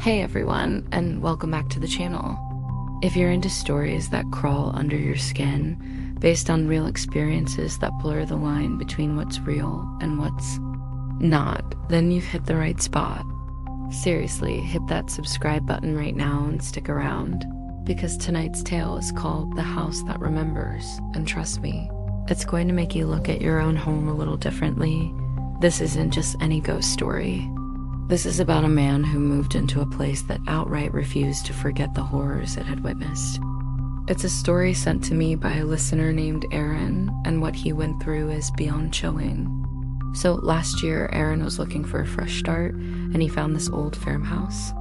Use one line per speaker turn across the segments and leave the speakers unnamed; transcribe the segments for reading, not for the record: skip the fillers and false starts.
Hey everyone, and welcome back to the channel. If you're into stories that crawl under your skin, based on real experiences that blur the line between what's real and what's not, then you've hit the right spot. Seriously, hit that subscribe button right now and stick around, because tonight's tale is called The House That Remembers, and trust me, it's going to make you look at your own home a little differently. This isn't just any ghost story. This is about a man who moved into a place that outright refused to forget the horrors it had witnessed. It's a story sent to me by a listener named Aaron, and what he went through is beyond chilling. So last year, Aaron was looking for a fresh start, and he found this old farmhouse.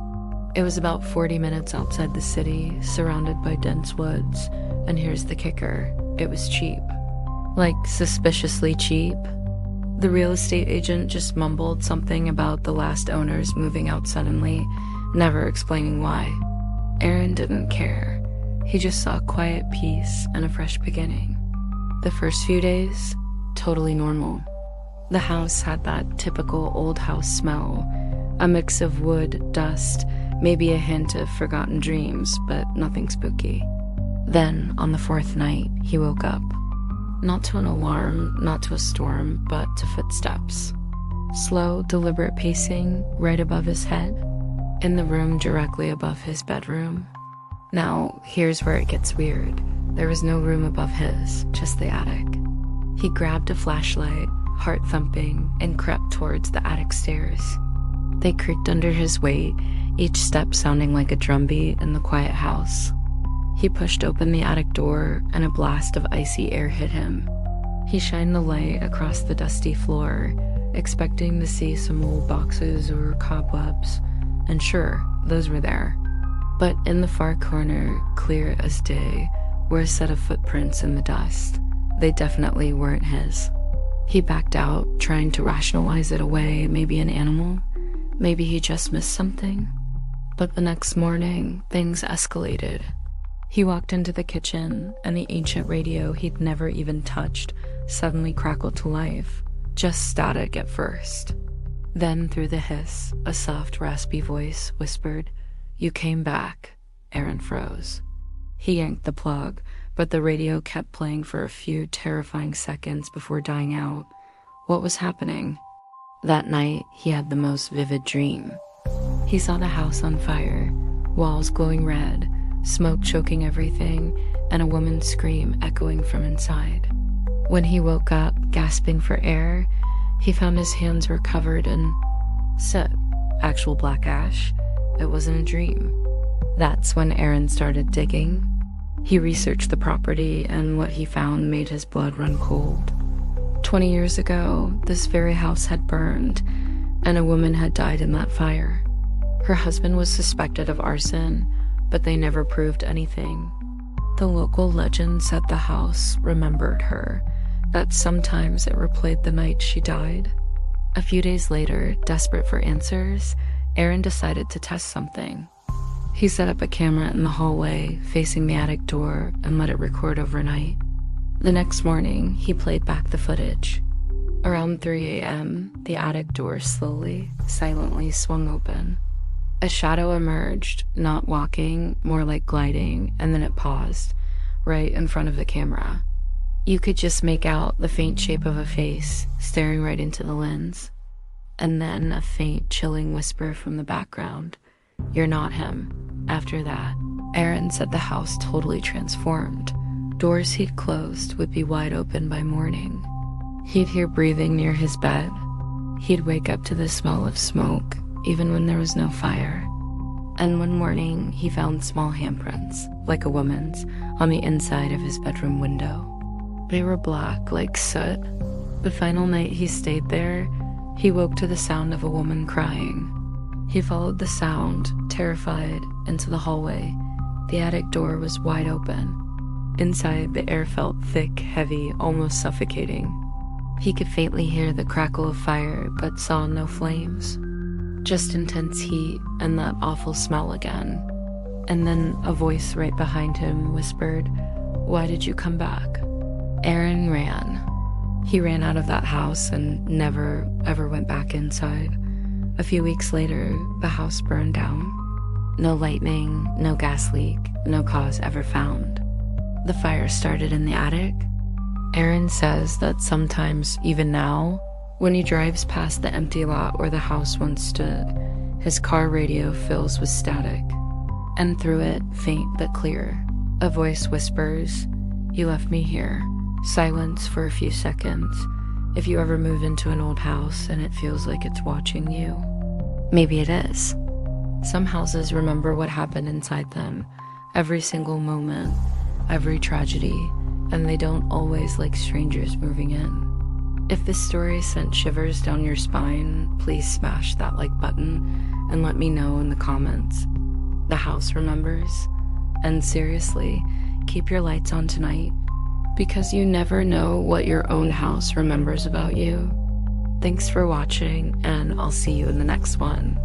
It was about 40 minutes outside the city, surrounded by dense woods, and here's the kicker, it was cheap. Like, suspiciously cheap. The real estate agent just mumbled something about the last owners moving out suddenly, never explaining why. Aaron didn't care. He just saw a quiet peace and a fresh beginning. The first few days, totally normal. The house had that typical old house smell, a mix of wood, dust, maybe a hint of forgotten dreams, but nothing spooky. Then, on the fourth night, he woke up. Not to an alarm, not to a storm, but to footsteps. Slow, deliberate pacing right above his head, in the room directly above his bedroom. Now, here's where it gets weird. There was no room above his, just the attic. He grabbed a flashlight, heart thumping, and crept towards the attic stairs. They creaked under his weight, each step sounding like a drumbeat in the quiet house. He pushed open the attic door, and a blast of icy air hit him. He shined the light across the dusty floor, expecting to see some old boxes or cobwebs, and sure, those were there. But in the far corner, clear as day, were a set of footprints in the dust. They definitely weren't his. He backed out, trying to rationalize it away, maybe an animal, maybe he just missed something. But the next morning, things escalated. He walked into the kitchen, and the ancient radio he'd never even touched suddenly crackled to life, just static at first. Then, through the hiss, a soft, raspy voice whispered, "You came back." Aaron froze. He yanked the plug, but the radio kept playing for a few terrifying seconds before dying out. What was happening? That night, he had the most vivid dream. He saw the house on fire, walls glowing red, smoke choking everything, and a woman's scream echoing from inside. When he woke up, gasping for air, he found his hands were covered in soot, actual black ash. It wasn't a dream. That's when Aaron started digging. He researched the property, and what he found made his blood run cold. 20 years ago, this very house had burned, and a woman had died in that fire. Her husband was suspected of arson, but they never proved anything. The local legend said the house remembered her, that sometimes it replayed the night she died. A few days later, desperate for answers, Aaron decided to test something. He set up a camera in the hallway, facing the attic door, and let it record overnight. The next morning, he played back the footage. Around 3 a.m., the attic door slowly, silently swung open. A shadow emerged, not walking, more like gliding, and then it paused, right in front of the camera. You could just make out the faint shape of a face, staring right into the lens. And then a faint, chilling whisper from the background, "You're not him." After that, Aaron said the house totally transformed. Doors he'd closed would be wide open by morning. He'd hear breathing near his bed. He'd wake up to the smell of smoke, even when there was no fire. And one morning, he found small handprints, like a woman's, on the inside of his bedroom window. They were black, like soot. The final night he stayed there, he woke to the sound of a woman crying. He followed the sound, terrified, into the hallway. The attic door was wide open. Inside, the air felt thick, heavy, almost suffocating. He could faintly hear the crackle of fire, but saw no flames. Just intense heat and that awful smell again. And then a voice right behind him whispered, "Why did you come back?" Aaron ran. He ran out of that house and never, ever went back inside. A few weeks later, the house burned down. No lightning, no gas leak, no cause ever found. The fire started in the attic. Aaron says that sometimes, even now, when he drives past the empty lot where the house once stood, his car radio fills with static. And through it, faint but clear, a voice whispers, "You left me here." Silence for a few seconds. If you ever move into an old house and it feels like it's watching you, maybe it is. Some houses remember what happened inside them, every single moment, every tragedy, and they don't always like strangers moving in. If this story sent shivers down your spine, please smash that like button and let me know in the comments. The house remembers. And seriously, keep your lights on tonight, because you never know what your own house remembers about you. Thanks for watching, and I'll see you in the next one.